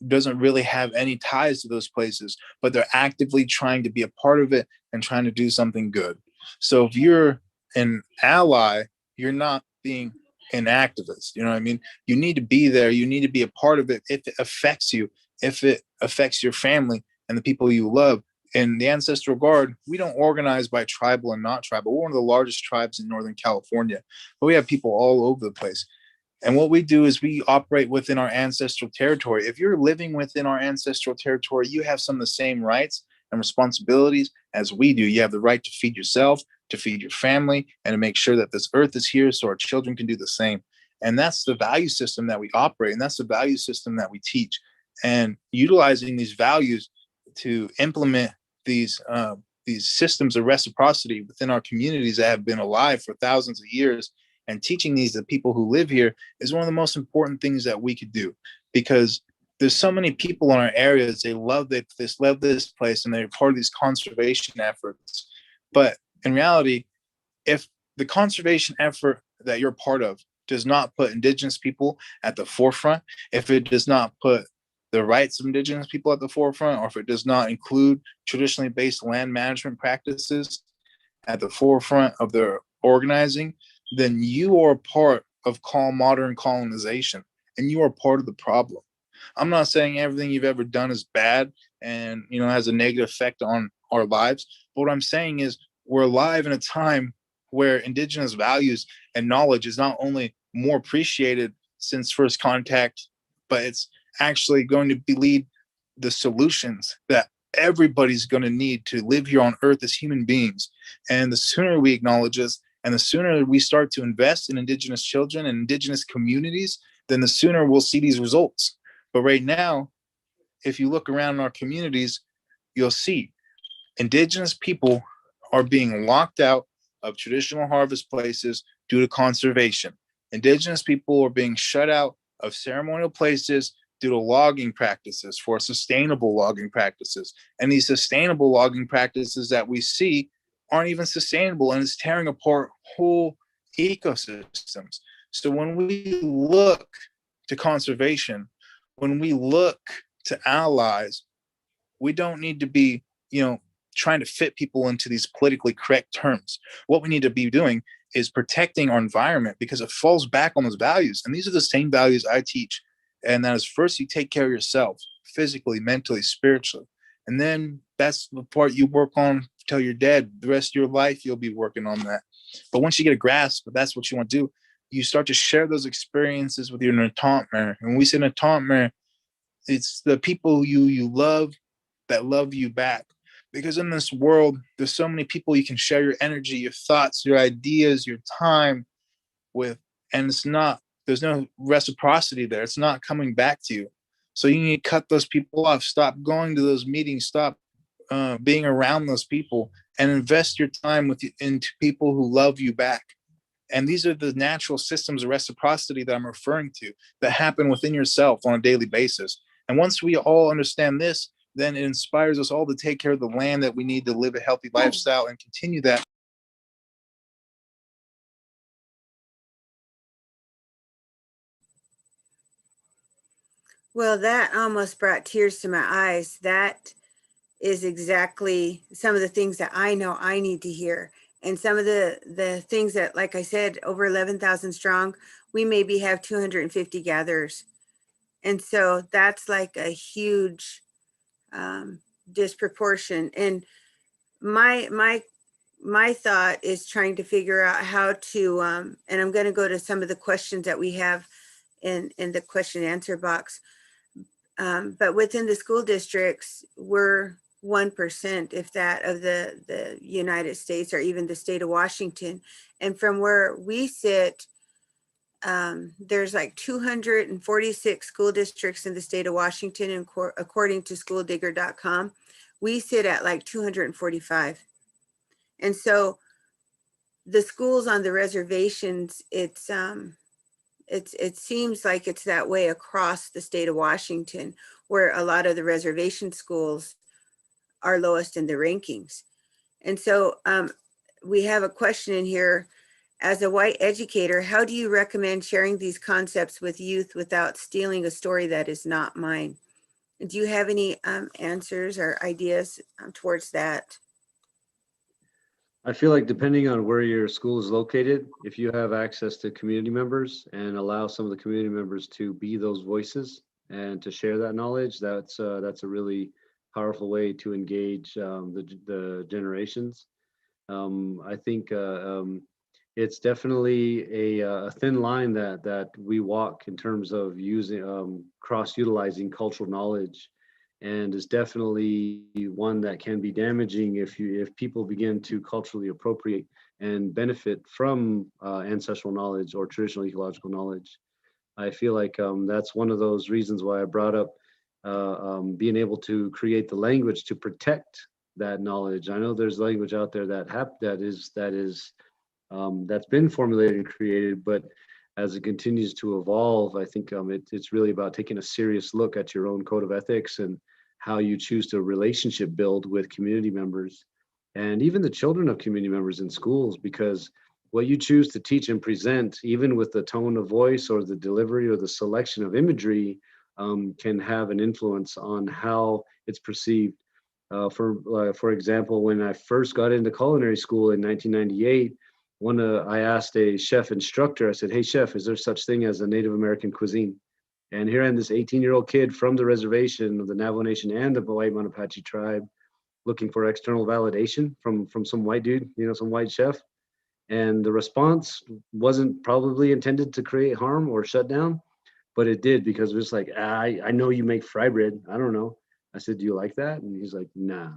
doesn't really have any ties to those places, but they're actively trying to be a part of it and trying to do something good. So if you're an ally, you're not being an activist. You know what I mean? You need to be there. You need to be a part of it if it affects you, if it affects your family and the people you love. In the Ancestral Guard, we don't organize by tribal and not tribal. We're one of the largest tribes in Northern California, but we have people all over the place. And what we do is we operate within our ancestral territory. If you're living within our ancestral territory, you have some of the same rights and responsibilities as we do. You have the right to feed yourself, to feed your family, and to make sure that this earth is here so our children can do the same. And that's the value system that we operate, and that's the value system that we teach. And utilizing these values to implement these systems of reciprocity within our communities that have been alive for thousands of years, and teaching these to people who live here is one of the most important things that we could do, because there's so many people in our areas, they love this place, and they're part of these conservation efforts. But in reality, if the conservation effort that you're part of does not put indigenous people at the forefront, if it does not put the rights of indigenous people at the forefront, or if it does not include traditionally based land management practices at the forefront of their organizing, then you are part of modern colonization, and you are part of the problem. I'm not saying everything you've ever done is bad and has a negative effect on our lives, but what I'm saying is we're alive in a time where indigenous values and knowledge is not only more appreciated since first contact, but it's actually going to lead the solutions that everybody's going to need to live here on earth as human beings. And the sooner we acknowledge this, and the sooner we start to invest in indigenous children and indigenous communities, then the sooner we'll see these results. But right now, if you look around in our communities, you'll see indigenous people are being locked out of traditional harvest places due to conservation. Indigenous people are being shut out of ceremonial places due to logging practices, for sustainable logging practices. And these sustainable logging practices that we see aren't even sustainable, and it's tearing apart whole ecosystems. So when we look to conservation, when we look to allies, we don't need to be, trying to fit people into these politically correct terms. What we need to be doing is protecting our environment, because it falls back on those values. And these are the same values I teach. And that is, first, you take care of yourself physically, mentally, spiritually. And then that's the part you work on till you're dead. The rest of your life, you'll be working on that. But once you get a grasp, but that's what you want to do, you start to share those experiences with your entente. And when we say entente, it's the people you love that love you back. Because in this world, there's so many people you can share your energy, your thoughts, your ideas, your time with, and there's no reciprocity there. It's not coming back to you. So you need to cut those people off. Stop going to those meetings. Stop being around those people, and invest your time into people who love you back. And these are the natural systems of reciprocity that I'm referring to, that happen within yourself on a daily basis. And once we all understand this, then it inspires us all to take care of the land that we need to live a healthy lifestyle and continue that. Well, that almost brought tears to my eyes. That is exactly some of the things that I know I need to hear. And some of the things that, like I said, over 11,000 strong, we maybe have 250 gatherers. And so that's like a huge disproportion. And my thought is trying to figure out how to, and I'm going to go to some of the questions that we have in the question and answer box. But within the school districts, we're 1%, if that, of the United States or even the state of Washington. And from where we sit, there's like 246 school districts in the state of Washington, and according to schooldigger.com, we sit at like 245. And so the schools on the reservations, it seems like it's that way across the state of Washington, where a lot of the reservation schools are lowest in the rankings. And so we have a question in here. As a white educator, how do you recommend sharing these concepts with youth without stealing a story that is not mine? Do you have any answers or ideas towards that? I feel like depending on where your school is located, if you have access to community members and allow some of the community members to be those voices and to share that knowledge, that's a really powerful way to engage the generations. I think it's definitely a thin line that we walk in terms of using cross-utilizing cultural knowledge, and is definitely one that can be damaging if people begin to culturally appropriate and benefit from ancestral knowledge or traditional ecological knowledge. I feel like that's one of those reasons why I brought up being able to create the language to protect that knowledge. I know there's language out there that's been formulated and created, but as it continues to evolve, I think it's really about taking a serious look at your own code of ethics and how you choose to relationship build with community members and even the children of community members in schools, because what you choose to teach and present, even with the tone of voice or the delivery or the selection of imagery, can have an influence on how it's perceived. For example, when I first got into culinary school in 1998, I asked a chef instructor, I said, "Hey chef, is there such thing as a Native American cuisine?" And here I am, this 18-year-old kid from the reservation of the Navajo Nation and the White Mountain Apache tribe, looking for external validation from some white dude, some white chef. And the response wasn't probably intended to create harm or shut down, but it did, because it was like, I know you make fry bread. I don't know. I said, "Do you like that?" And he's like, "Nah,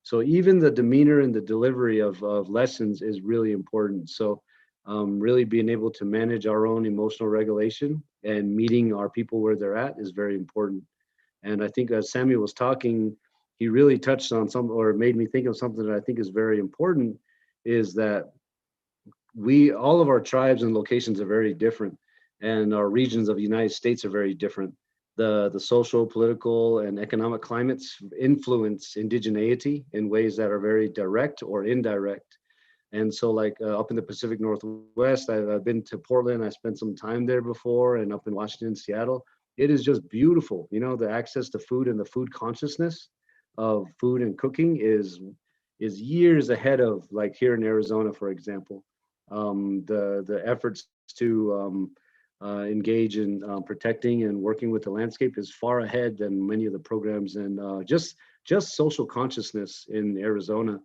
So even the demeanor and the delivery of lessons is really important. So really being able to manage our own emotional regulation and meeting our people where they're at is very important. And I think as Samuel was talking, he really touched on or made me think of something that I think is very important, is that all of our tribes and locations are very different, and our regions of the United States are very different. The social, political, and economic climates influence indigeneity in ways that are very direct or indirect. And so like up in the Pacific Northwest, I've been to Portland, I spent some time there before, and up in Washington, Seattle. It is just beautiful. The access to food and the food consciousness of food and cooking is years ahead of like here in Arizona, for example. The efforts to engage in protecting and working with the landscape is far ahead than many of the programs, and just social consciousness in Arizona.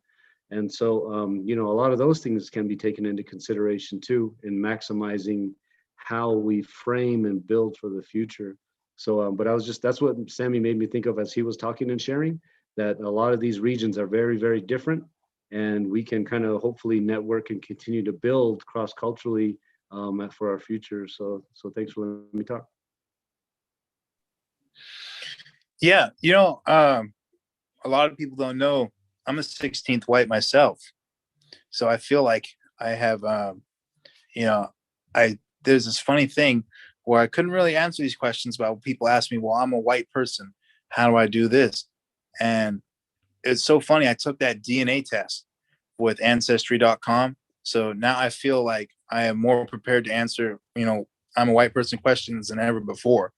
And so, a lot of those things can be taken into consideration too in maximizing how we frame and build for the future. So, but that's what Sammy made me think of as he was talking and sharing, that a lot of these regions are very, very different, and we can kind of hopefully network and continue to build cross-culturally for our future. So thanks for letting me talk. Yeah, a lot of people don't know I'm a 16th white myself. So I feel like I have, there's this funny thing where I couldn't really answer these questions about people ask me, well, I'm a white person. How do I do this? And it's so funny. I took that DNA test with ancestry.com. So now I feel like I am more prepared to answer, I'm a white person questions than ever before.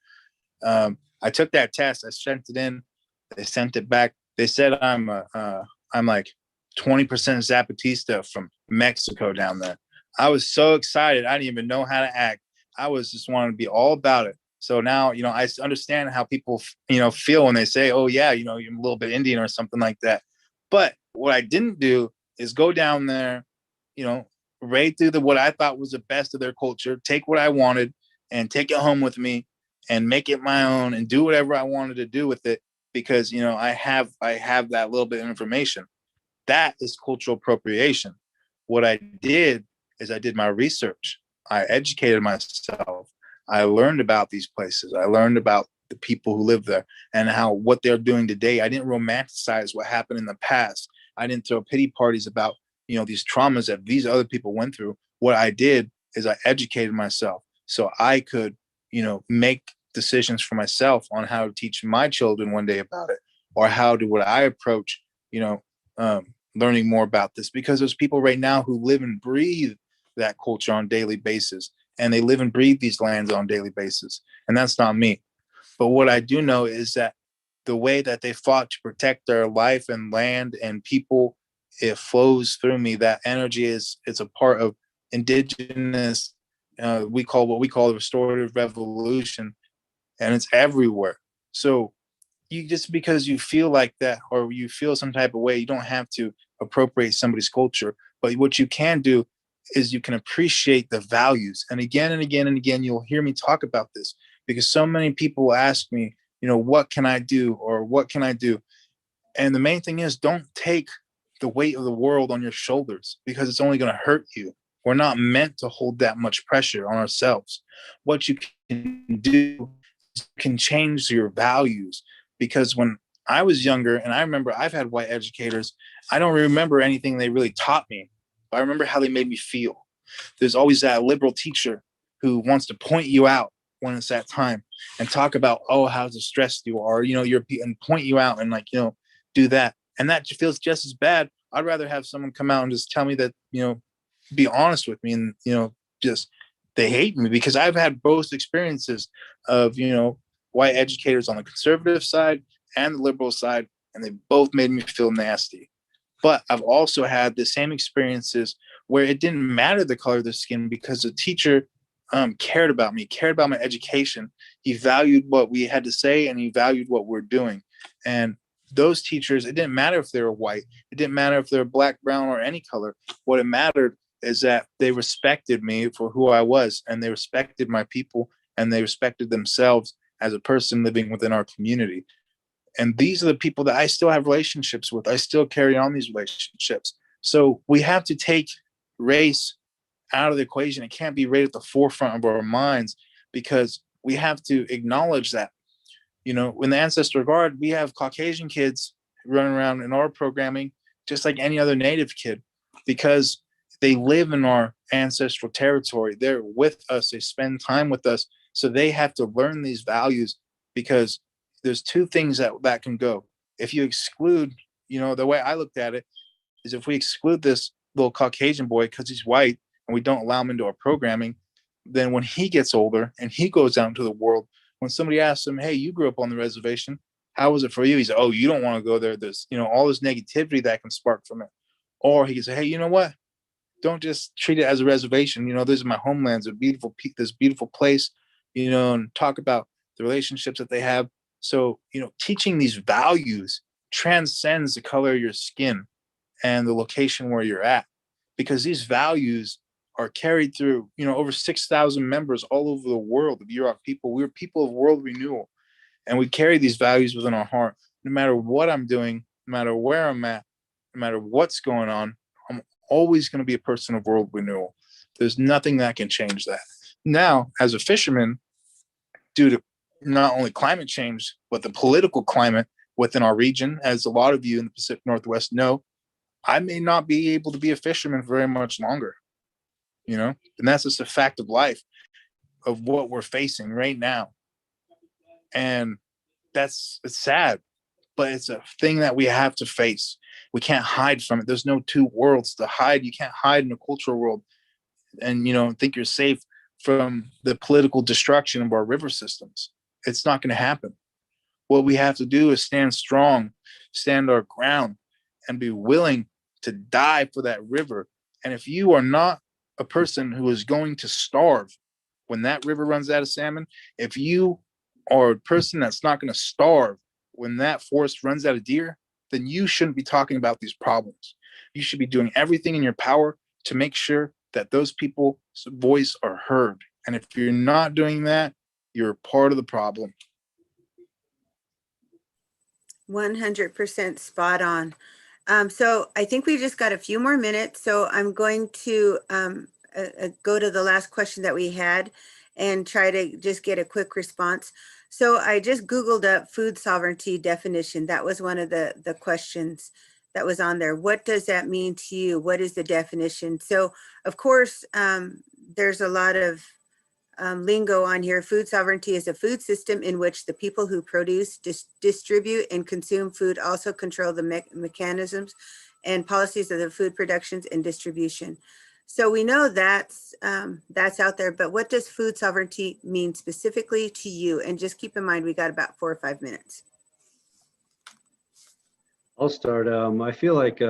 I took that test. I sent it in. They sent it back. They said I'm like 20% Zapatista from Mexico down there. I was so excited. I didn't even know how to act. I was just wanting to be all about it. So now, I understand how people, feel when they say, oh yeah, you're a little bit Indian or something like that. But what I didn't do is go down there, you know, raid through what I thought was the best of their culture, take what I wanted and take it home with me and make it my own and do whatever I wanted to do with it because, I have that little bit of information. That is cultural appropriation. What I did is I did my research. I educated myself. I learned about these places. I learned about the people who live there and what they're doing today. I didn't romanticize what happened in the past. I didn't throw pity parties about, these traumas that these other people went through. What I did is I educated myself so I could, make decisions for myself on how to teach my children one day about it, or would I approach, learning more about this, because there's people right now who live and breathe that culture on a daily basis, and they live and breathe these lands on a daily basis. And that's not me. But what I do know is that the way that they fought to protect their life and land and people, it flows through me. That energy it's a part of indigenous, what we call the restorative revolution, and it's everywhere. So just because you feel like that or you feel some type of way, you don't have to appropriate somebody's culture. But what you can do is you can appreciate the values. And again and again and again, you'll hear me talk about this because so many people ask me, what can I do or what can I do? And the main thing is, don't take the weight of the world on your shoulders because it's only going to hurt you. We're not meant to hold that much pressure on ourselves. What you can do is you can change your values. Because when I was younger, and I remember I've had white educators, I don't remember anything they really taught me, but I remember how they made me feel. There's always that liberal teacher who wants to point you out when it's that time and talk about, oh, how stressed you are, and point you out and do that. And that feels just as bad. I'd rather have someone come out and just tell me that, be honest with me and, just they hate me, because I've had both experiences of, white educators on the conservative side and the liberal side, and they both made me feel nasty. But I've also had the same experiences where it didn't matter the color of the skin because the teacher cared about me, cared about my education. He valued what we had to say and he valued what we're doing. And those teachers, it didn't matter if they were white. It didn't matter if they were black, brown, or any color. What it mattered is that they respected me for who I was, and they respected my people, and they respected themselves as a person living within our community. And these are the people that I still have relationships with. I still carry on these relationships. So we have to take race out of the equation. It can't be right at the forefront of our minds, because we have to acknowledge that, in the Ancestor Guard, we have Caucasian kids running around in our programming just like any other Native kid, because they live in our ancestral territory. They're with us. They spend time with us. So they have to learn these values, because there's two things that can go. If you exclude, the way I looked at it is, if we exclude this little Caucasian boy because he's white and we don't allow him into our programming, then when he gets older and he goes out into the world, when somebody asks him, hey, you grew up on the reservation, how was it for you? He's like, oh, you don't want to go there. There's, all this negativity that can spark from it. Or he can say, hey, you know what? Don't just treat it as a reservation. This is my homeland. It's this beautiful place, and talk about the relationships that they have. So, teaching these values transcends the color of your skin and the location where you're at, because these values are carried through, over 6,000 members all over the world of Yurok people. We're people of world renewal, and we carry these values within our heart. No matter what I'm doing, no matter where I'm at, no matter what's going on, I'm always going to be a person of world renewal. There's nothing that can change that. Now, as a fisherman, due to not only climate change, but the political climate within our region, as a lot of you in the Pacific Northwest know, I may not be able to be a fisherman for very much longer, and that's just a fact of life, of what we're facing right now. And it's sad, but it's a thing that we have to face. We can't hide from it. There's no two worlds to hide. You can't hide in a cultural world and, think you're safe from the political destruction of our river systems. It's not going to happen. What we have to do is stand strong, stand our ground, and be willing to die for that river. And if you are not a person who is going to starve when that river runs out of salmon, if you are a person that's not going to starve when that forest runs out of deer, then you shouldn't be talking about these problems. You should be doing everything in your power to make sure that those people's voice are heard. And if you're not doing that, you're part of the problem. 100% spot on. So I think we just got a few more minutes. So I'm going to go to the last question that we had and try to just get a quick response. So I just Googled up food sovereignty definition. That was one of the questions that was on there. What does that mean to you? What is the definition? So of course, there's a lot of lingo on here. Food sovereignty is a food system in which the people who produce, distribute, and consume food also control the mechanisms and policies of the food productions and distribution. So we know that's out there, but what does food sovereignty mean specifically to you? And just keep in mind, we got about 4 or 5 minutes. I'll start. I feel like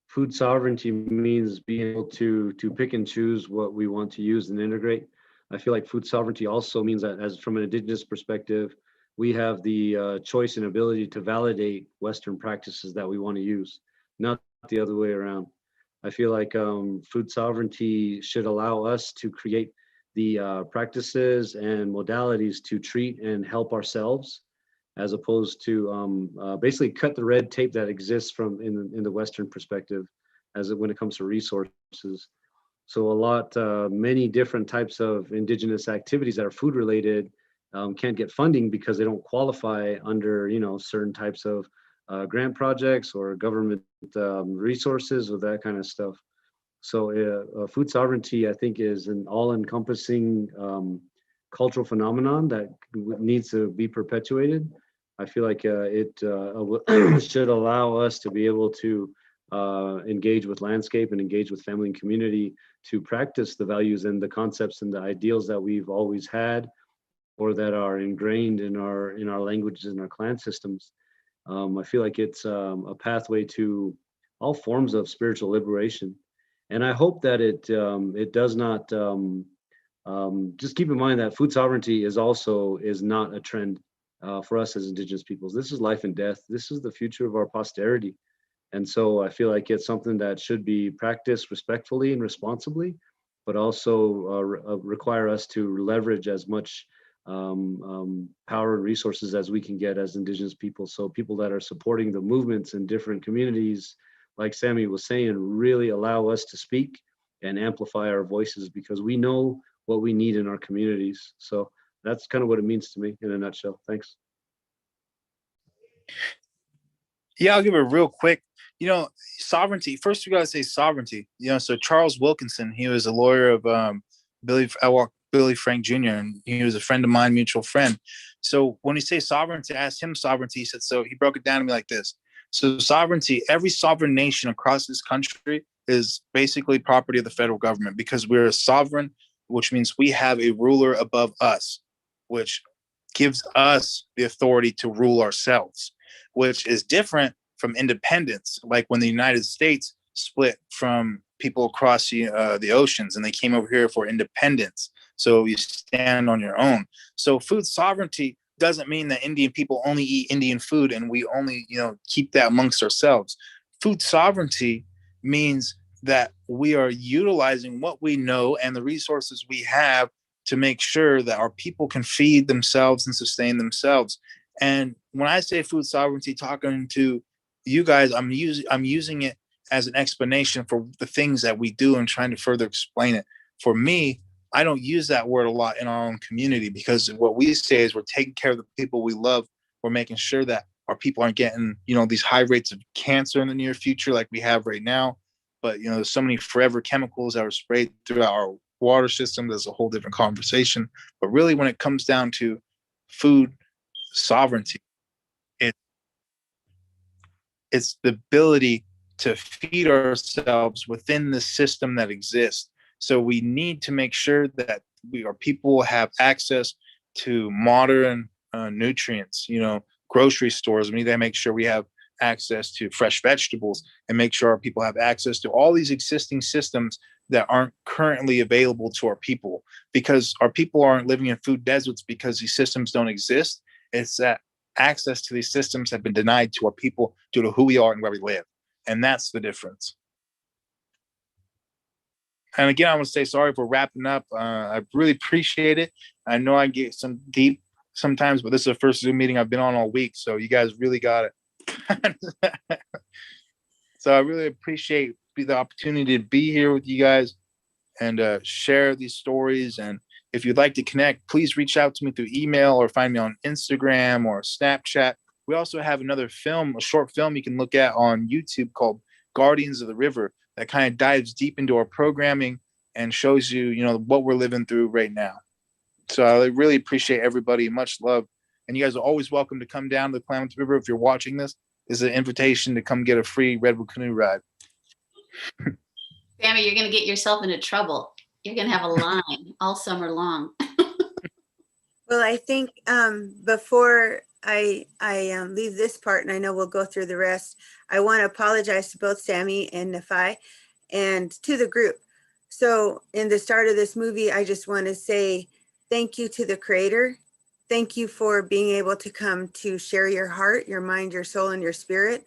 food sovereignty means being able to pick and choose what we want to use and integrate. I feel like food sovereignty also means that, as from an indigenous perspective, we have the choice and ability to validate Western practices that we want to use, not the other way around. I feel like food sovereignty should allow us to create the practices and modalities to treat and help ourselves, as opposed to basically cut the red tape that exists from in the Western perspective, when it comes to resources. So many different types of indigenous activities that are food related can't get funding because they don't qualify under, certain types of grant projects or government resources or that kind of stuff. So food sovereignty, I think, is an all-encompassing cultural phenomenon that needs to be perpetuated. I feel like it should allow us to be able to engage with landscape and engage with family and community, to practice the values and the concepts and the ideals that we've always had, or that are ingrained in our languages and our clan systems. I feel like it's a pathway to all forms of spiritual liberation, and I hope that it does not. Just keep in mind that food sovereignty is not a trend for us as indigenous peoples. This is life and death. This is the future of our posterity. And so I feel like it's something that should be practiced respectfully and responsibly, but also require us to leverage as much power and resources as we can get as indigenous people. So people that are supporting the movements in different communities, like Sammy was saying, really allow us to speak and amplify our voices, because we know what we need in our communities. So that's kind of what it means to me in a nutshell. Thanks. Yeah, I'll give it real quick. Sovereignty. First, we got to say sovereignty. So Charles Wilkinson, he was a lawyer of Billy Frank Jr., and he was a friend of mine, mutual friend. So when you say sovereignty, I asked him sovereignty. He said, so he broke it down to me like this. So sovereignty, every sovereign nation across this country is basically property of the federal government, because we're a sovereign, which means we have a ruler above us, which gives us the authority to rule ourselves, which is different from independence. Like when the United States split from people across the oceans and they came over here for independence. So you stand on your own. So food sovereignty doesn't mean that Indian people only eat Indian food and we only, keep that amongst ourselves. Food sovereignty means that we are utilizing what we know and the resources we have to make sure that our people can feed themselves and sustain themselves. And when I say food sovereignty, talking to you guys, I'm using it as an explanation for the things that we do and trying to further explain it. For me, I don't use that word a lot in our own community, because what we say is we're taking care of the people we love. We're making sure that our people aren't getting, these high rates of cancer in the near future like we have right now. But, there's so many forever chemicals that are sprayed throughout our water system. There's a whole different conversation. But really, when it comes down to food sovereignty, it's the ability to feed ourselves within the system that exists. So we need to make sure that our people have access to modern nutrients. Grocery stores, we need to make sure we have access to fresh vegetables and make sure our people have access to all these existing systems that aren't currently available to our people, because our people aren't living in food deserts because these systems don't exist. It's that access to these systems have been denied to our people due to who we are and where we live. And that's the difference. And again, I want to say sorry for wrapping up. I really appreciate it. I know I get some deep sometimes, but this is the first Zoom meeting I've been on all week. So you guys really got it. So I really appreciate the opportunity to be here with you guys and share these stories. And if you'd like to connect, please reach out to me through email or find me on Instagram or Snapchat. We also have another film, a short film you can look at on YouTube called Guardians of the River, that kind of dives deep into our programming and shows you, you know, what we're living through right now. So I really appreciate everybody. Much love. And you guys are always welcome to come down to the Klamath River. If you're watching this, is an invitation to come get a free redwood canoe ride. Sammy, you're going to get yourself into trouble. You're going to have a line all summer long. Well, I think before I leave this part, and I know we'll go through the rest, I want to apologize to both Sammy and Nephi and to the group. So in the start of this movie, I just want to say thank you to the creator. Thank you for being able to come to share your heart, your mind, your soul, and your spirit.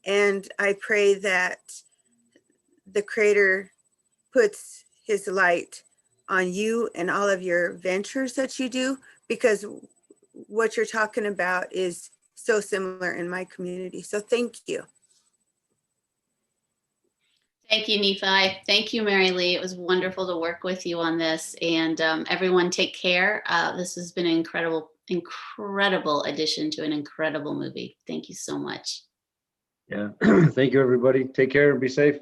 And I pray that the creator puts his light on you and all of your ventures that you do, because what you're talking about is so similar in my community. So thank you. Thank you, Nephi. Thank you, Mary Lee. It was wonderful to work with you on this. And everyone take care. This has been an incredible addition to an incredible movie. Thank you so much. Yeah. Thank you, everybody. Take care and be safe.